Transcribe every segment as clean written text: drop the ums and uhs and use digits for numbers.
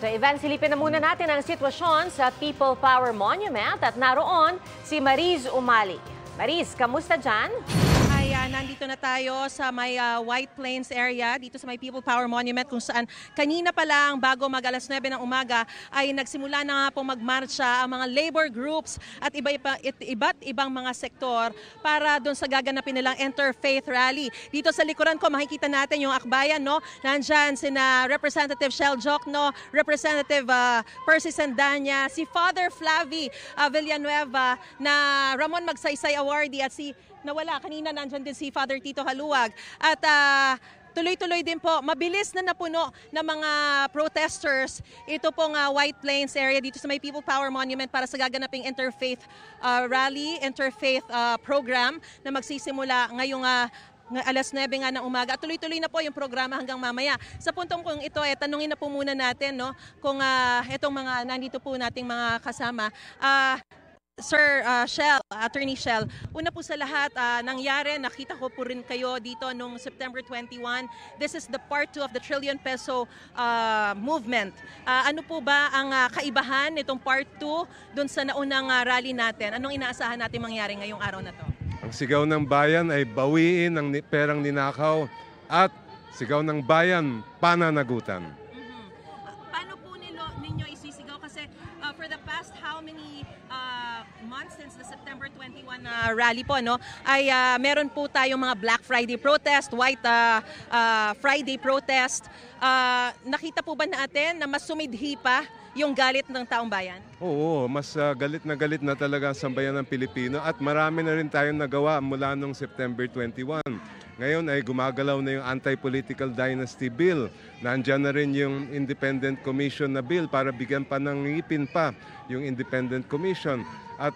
Sa event, silipin na muna natin ang sitwasyon sa People Power Monument at naroon si Mariz Umali. Mariz, kamusta dyan? Nandito na tayo sa may White Plains area, dito sa may People Power Monument, kung saan kanina pa lang bago mag alas 9 ng umaga ay nagsimula na nga pong magmarcha ang mga labor groups at iba't ibang mga sektor para doon sa gaganapin nilang Interfaith Rally. Dito sa likuran ko makikita natin yung akbayan, no? Nandyan sina Representative Shell Jokno, Representative Percy Sandanya, si Father Flavie Villanueva na Ramon Magsaysay Awardee at si nawala kanina, nandyan din si Father Tito Haluag. At tuloy-tuloy din po, mabilis na napuno ng mga protesters ito pong White Plains area dito sa may People Power Monument para sa gaganaping Interfaith Rally, Interfaith Program na magsisimula ngayong alas 9 nga ng umaga. At tuloy-tuloy na po yung programa hanggang mamaya. Sa puntong kung ito, tanungin na po muna natin, no, kung itong mga nandito po nating mga kasama. Sir Shell, Attorney Shell, una po sa lahat, nangyari, nakita ko po rin kayo dito noong September 21. This is the part 2 of the trillion peso movement. Ano po ba ang kaibahan nitong part 2 doon sa naunang rally natin? Anong inaasahan natin mangyari ngayong araw na to? Ang sigaw ng bayan ay bawiin ang perang ninakaw at sigaw ng bayan, pananagutan. Paano po ninyo isisigaw? Kasi for the past how many months since the September 21 rally po, no, ay meron po tayong mga Black Friday protest, White Friday protest. Nakita po ba natin na mas sumidhi pa yung galit ng taong bayan? Oo, mas galit na talaga ang sambayan ng Pilipino at marami na rin tayong nagawa mula noong September 21. Ngayon ay gumagalaw na yung Anti-Political Dynasty Bill. Nandyan na rin yung Independent Commission na bill para bigyan pa ng ngipin pa yung Independent Commission. At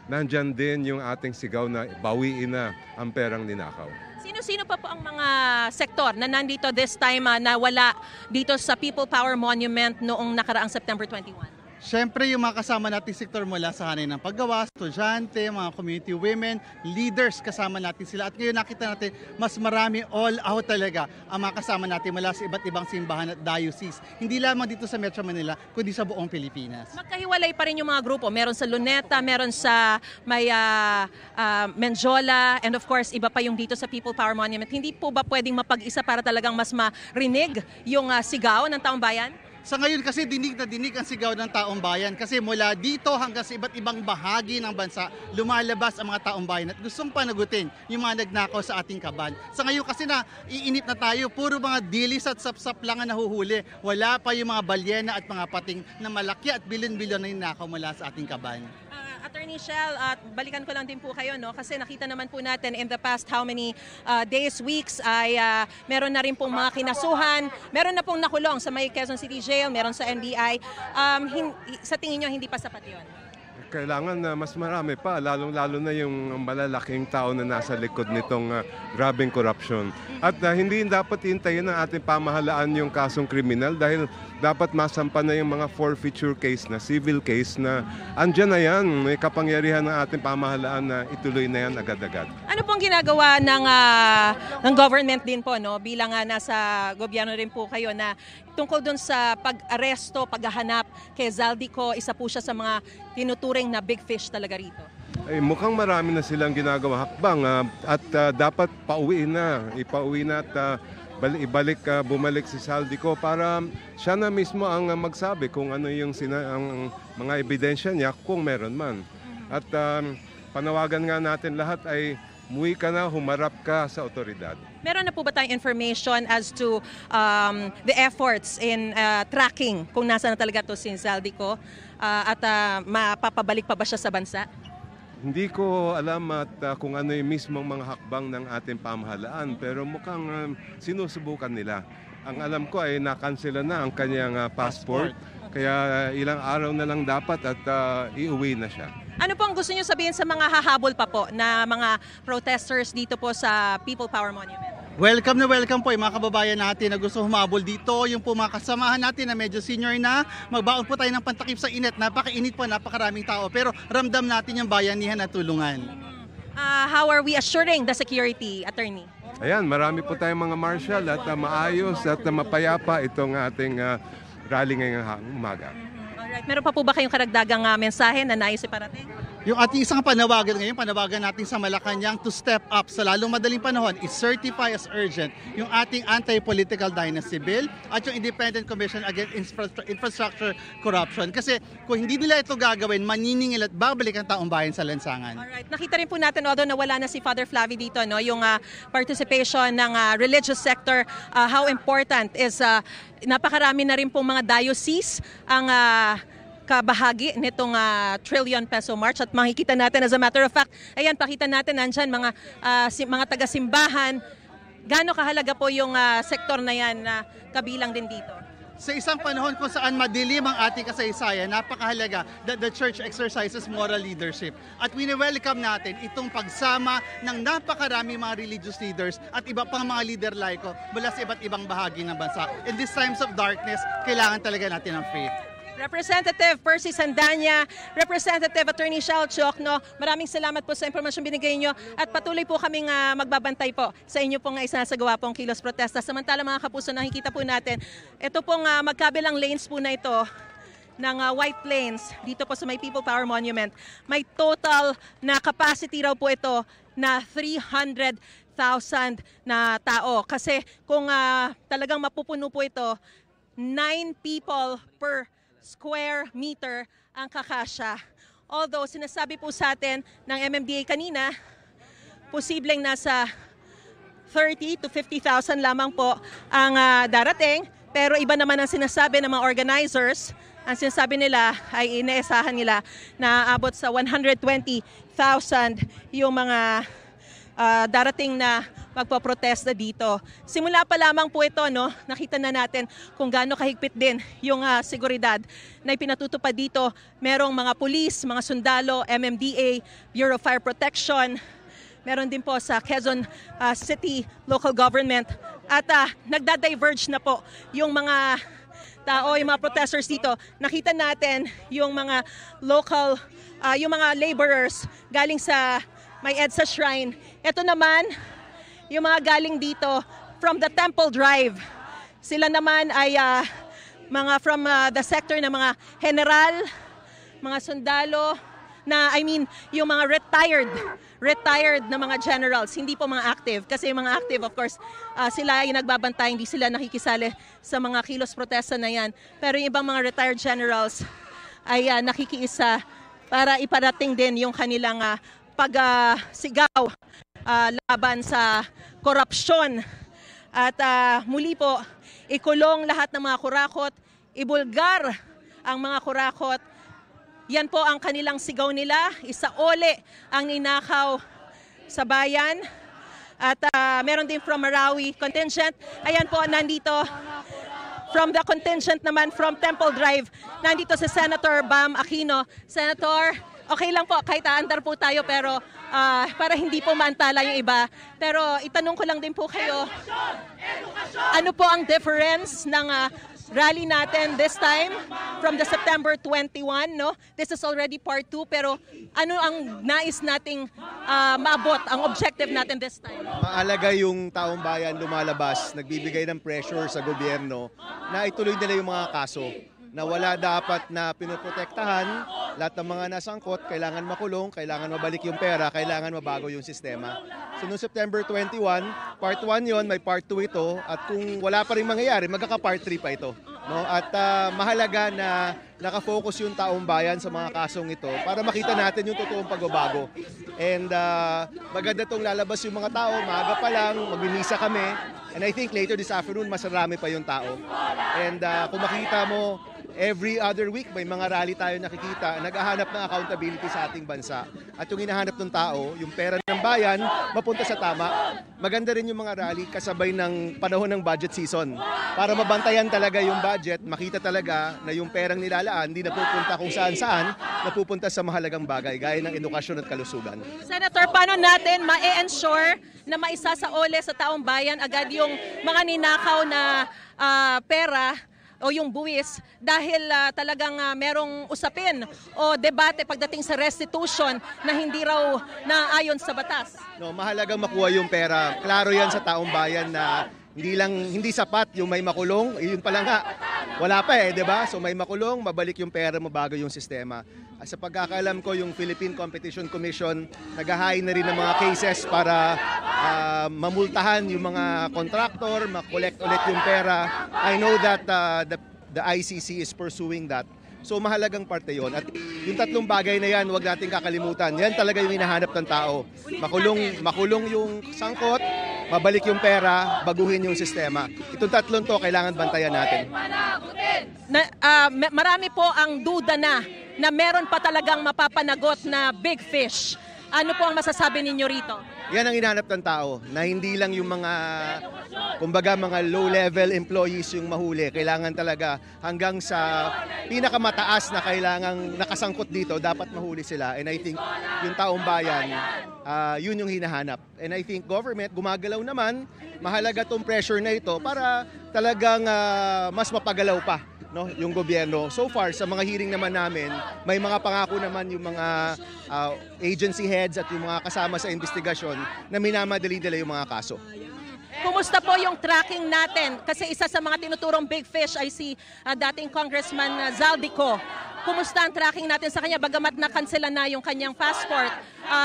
nandyan din yung ating sigaw na bawiin na ang perang ninakaw. Sino-sino pa po ang mga sektor na nandito this time na wala dito sa People Power Monument noong nakaraang September 21? Siyempre, yung mga kasama nating sektor mula sa hanay ng paggawa, estudyante, mga community women, leaders, kasama natin sila. At ngayon nakita natin, mas marami all out talaga ang mga kasama natin mula sa iba't ibang simbahan at diocese. Hindi lamang dito sa Metro Manila, kundi sa buong Pilipinas. Magkahiwalay pa rin yung mga grupo. Meron sa Luneta, meron sa may Menjola, and of course, iba pa yung dito sa People Power Monument. Hindi po ba pwedeng mapag-isa para talagang mas marinig yung sigaw ng taong bayan? Sa ngayon kasi dinig na dinig ang sigaw ng taong bayan kasi mula dito hanggang sa iba't ibang bahagi ng bansa lumalabas ang mga taong bayan at gustong panagutin yung mga nagnakaw sa ating kaban. Sa ngayon kasi na iinit na tayo, puro mga dilis at sapsap lang ang nahuhuli. Wala pa yung mga balyena at mga pating na malaki at bilyon-bilyon na ninakaw mula sa ating kaban. Attorney Shell, balikan ko lang din po kayo, no? Kasi nakita naman po natin in the past how many days, weeks ay meron na rin pong mga kinasuhan, meron na pong nakulong sa may Quezon City Jail, meron sa NBI. Sa tingin nyo, hindi pa sapat yun? Kailangan na mas marami pa, lalo na yung malalaking tao na nasa likod nitong grabing corruption. At hindi dapat hintayin ng ating pamahalaan yung kasong kriminal dahil dapat masampa na yung mga forfeiture case na civil case na andyan na yan. May kapangyarihan ng ating pamahalaan na ituloy na yan agad-agad. Ano pong ginagawa ng government din po, no? Bilang nasa gobyerno rin po kayo na tungkol dun sa pag-aresto, paghahanap kay Zaldico, isa po siya sa mga tinuturing na big fish talaga rito. Ay, mukhang marami na silang ginagawa hakbang at dapat ipauwi na at bumalik si Zaldico para siya na mismo ang magsabi kung ano yung ang mga ebidensya niya kung meron man. At panawagan nga natin lahat ay muwi ka na, humarap ka sa otoridad. Meron na po ba tayong information as to the efforts in tracking kung nasa na talaga to si Zaldico at mapapabalik pa ba siya sa bansa? Hindi ko alam at kung ano yung mismong mga hakbang ng ating pamahalaan pero mukhang sinusubukan nila. Ang alam ko ay nakansela na ang kanyang passport kaya ilang araw na lang dapat at iuwi na siya. Ano po ang gusto niyo sabihin sa mga hahabol pa po na mga protesters dito po sa People Power Monument? Welcome na welcome po yung mga kababayan natin na gusto humabol dito. Yung po mga kasamahan natin na medyo senior na, magbaon po tayo ng pantakip sa init. Napakainit po, napakaraming tao. Pero ramdam natin yung bayanihan at tulungan. How are we assuring the security, Attorney? Ayan, marami po tayong mga marshal at maayos at mapayapa itong ating rally ngayong umaga. Alright. Meron pa po ba kayong karagdagang mensahe na nais iparating? Yung ating isang panawagan ngayon, panawagan natin sa Malacanang to step up sa lalong madaling panahon, i-certify as urgent yung ating anti-political dynasty bill at yung Independent Commission Against Infrastructure Corruption. Kasi kung hindi nila ito gagawin, maniningil at babalik ang taong bayan sa lansangan. Alright. Nakita rin po natin, although nawala na si Father Flavie dito, no, yung participation ng religious sector, how important is napakarami na rin pong mga diocese ang kabahagi nitong trillion peso march at makikita natin, as a matter of fact, ayan, pakita natin nandyan mga taga-simbahan. Gaano kahalaga po yung sektor na yan na kabilang din dito? Sa isang panahon kung saan madilim ang ating kasaysayan, napakahalaga that the church exercises moral leadership. At wini-welcome natin itong pagsama ng napakarami mga religious leaders at iba pang mga leader laiko mula sa iba't ibang bahagi ng bansa. In these times of darkness, kailangan talaga natin ng faith. Representative Percy Sandanya, Representative Attorney Shal Chocno, maraming salamat po sa impormasyon binigay nyo at patuloy po kaming magbabantay po sa inyo pong isinasagawa pong kilos protesta. Samantala mga kapuso, nakikita po natin, ito pong magkabilang lanes po na ito ng White Plains dito po sa may People Power Monument. May total na capacity raw po ito na 300,000 na tao. Kasi kung talagang mapupuno po ito, 9 people per square meter ang kakasya. Although sinasabi po sa atin ng MMDA kanina, posibleng nasa 30 to 50,000 lamang po ang darating. Pero iba naman ang sinasabi ng mga organizers. Ang sinasabi nila ay inaasahan nila na abot sa 120,000 yung mga darating na magpoprotesta dito. Simula pa lamang po ito, no, nakita na natin kung gaano kahigpit din yung seguridad na ipinatutupad dito. Merong mga pulis, mga sundalo, MMDA, Bureau of Fire Protection, meron din po sa Quezon City Local Government. At nagda-diverge na po yung mga tao, yung mga protesters dito. Nakita natin yung mga local, yung mga laborers galing sa may EDSA Shrine. Ito naman, yung mga galing dito from the Temple Drive. Sila naman ay mga from the sector ng mga general, mga sundalo, na yung mga retired na mga generals, hindi po mga active. Kasi yung mga active, of course, sila ay nagbabantay, hindi sila nakikisali sa mga kilos protesta na yan. Pero yung ibang mga retired generals ay nakikiisa para iparating din yung kanilang pagsigaw laban sa korupsyon. At muli po, ikulong lahat ng mga kurakot, ibulgar ang mga kurakot. Yan po ang kanilang sigaw nila, isaole ang ninakaw sa bayan. At meron din from Marawi contingent. Ayan po, nandito from the contingent naman from Temple Drive, nandito si Senator Bam Aquino. Senator, okay lang po, kahit aandar po tayo, pero para hindi po maantala yung iba. Pero itanong ko lang din po kayo, ano po ang difference ng rally natin this time from the September 21, no? This is already part 2, pero ano ang nais nating maabot, ang objective natin this time? Maalaga yung taong bayan lumalabas, nagbibigay ng pressure sa gobyerno na ituloy nila yung mga kaso na wala dapat na pinoprotektahan. Lahat ng mga nasangkot, kailangan makulong, kailangan mabalik yung pera, kailangan mabago yung sistema. So noong September 21, part 1 yon, may part 2 ito, at kung wala pa rin mangyayari, magkaka-part 3 pa ito. No? At mahalaga na nakafocus yung taong bayan sa mga kasong ito para makita natin yung totoong pagbabago. And maganda itong lalabas yung mga tao, maaga pa lang, magbimisa kami. And I think later this afternoon, mas marami pa yung tao. And kung makita mo, every other week may mga rally tayo nakikita, naghahanap ng accountability sa ating bansa. At yung hinahanap ng tao, yung pera ng bayan, mapunta sa tama. Maganda rin yung mga rally kasabay ng panahon ng budget season. Para mabantayan talaga yung budget, makita talaga na yung perang nilalaan, hindi napupunta kung saan-saan, napupunta sa mahalagang bagay, gaya ng edukasyon at kalusugan. Senator, paano natin ma-ensure na maisasaole sa taong bayan agad yung mga ninakaw na pera o yung buwis dahil talagang merong usapin o debate pagdating sa restitution na hindi raw naayon sa batas? No, mahalagang makuha yung pera. Klaro yan sa taong bayan na hindi sapat yung may makulong, yun pala nga. Wala pa 'di ba? So may makulong, mabalik yung pera mo bago yung sistema. Sa pagkakaalam ko, yung Philippine Competition Commission naghahain na rin ng mga cases para mamultahan yung mga contractor, makolekt ulit yung pera. I know that the ICC is pursuing that. So mahalagang parte yon. At yung tatlong bagay na yan, huwag natin kakalimutan. Yan talaga yung hinahanap ng tao. Makulong yung sangkot, mabalik yung pera, baguhin yung sistema. Itong tatlong to, kailangan bantayan natin. Marami po ang duda na meron pa talagang mapapanagot na big fish. Ano po ang masasabi ninyo rito? Yan ang hinahanap ng tao, na hindi lang yung mga, kumbaga mga low-level employees yung mahuli. Kailangan talaga hanggang sa pinakamataas na kailangang nakasangkot dito, dapat mahuli sila. And I think yung taong bayan, yun yung hinahanap. And I think government, gumagalaw naman, mahalaga tong pressure na ito para talagang mas mapagalaw pa, no, yung gobyerno. So far, sa mga hearing naman namin, may mga pangako naman yung mga agency heads at yung mga kasama sa investigasyon na minamadali nila yung mga kaso. Kumusta po yung tracking natin? Kasi isa sa mga tinuturong big fish ay si dating Congressman Zaldico. Kumusta ang tracking natin sa kanya? Bagamat na-cancela na yung kanyang passport,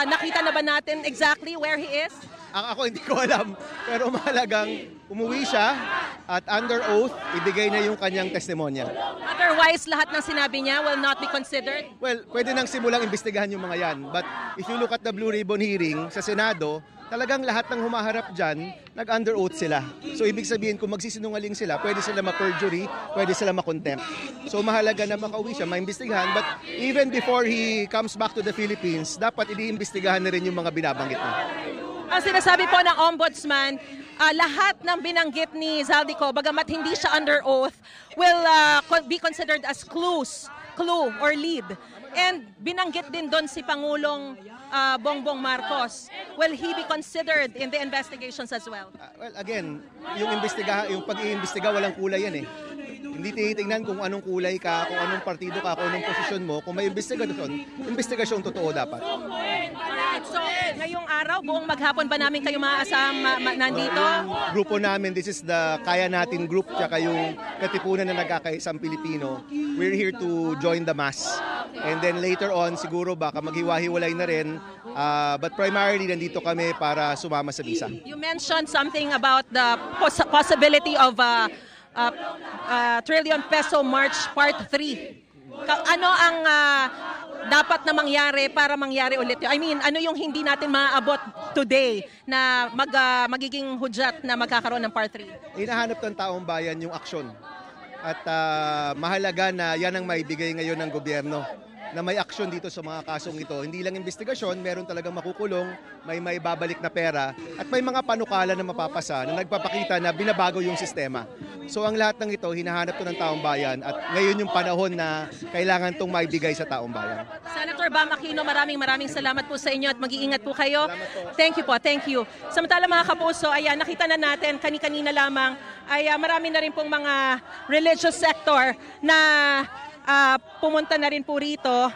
nakita na ba natin exactly where he is? Ako hindi ko alam, pero mahalagang umuwi siya at under oath, ibigay na yung kanyang testimonya. Otherwise, lahat ng sinabi niya will not be considered? Well, pwede nang simulang imbestigahan yung mga yan. But if you look at the Blue Ribbon hearing sa Senado, talagang lahat ng humaharap dyan, nag-under oath sila. So ibig sabihin, kung magsisinungaling sila, pwede sila ma-perjury, pwede sila ma-contempt. So mahalaga na makauwi siya, maimbestigahan. But even before he comes back to the Philippines, dapat iniimbestigahan na rin yung mga binabanggit niya. Ang sinasabi po ng Ombudsman, lahat ng binanggit ni Zaldico, bagamat hindi siya under oath, will be considered as clue or lead. And binanggit din doon si Pangulong Bongbong Marcos. Will he be considered in the investigations as well? Well, again, yung pag-iimbestiga, walang kulay yan eh. Hindi tinitingnan kung anong kulay ka, kung anong partido ka, kung anong posisyon mo. Kung may investigasyon totoo dapat. Alright, so ngayong araw, buong maghapon ba namin kayo maaasam nandito? Yung grupo namin, this is the Kaya Natin group, tsaka yung katipunan na nagkakaisang Pilipino. We're here to join the mass. And then later on, siguro baka maghiwa-hiwalay na rin. But primarily, nandito kami para sumama sa misa. You mentioned something about the possibility of trillion peso March Part 3. Ano ang dapat na mangyari para mangyari ulit? I mean, ano yung hindi natin maaabot today na magiging hudyat na magkakaroon ng Part 3? Hinahanap ng taong bayan yung aksyon. At mahalaga na yan ang maibigay ngayon ng gobyerno, na may aksyon dito sa mga kasong ito. Hindi lang investigasyon, meron talagang makukulong, may babalik na pera, at may mga panukala na mapapasa na nagpapakita na binabago yung sistema. So ang lahat ng ito, hinahanap to ng taong bayan, at ngayon yung panahon na kailangan itong maibigay sa taong bayan. Senator Bam Aquino, maraming salamat po sa inyo at mag-iingat po kayo. Thank you po, thank you. Samantala mga kapuso, ayan, nakita na natin kani-kanina lamang ay marami na rin pong mga religious sector na pumunta na rin po rito.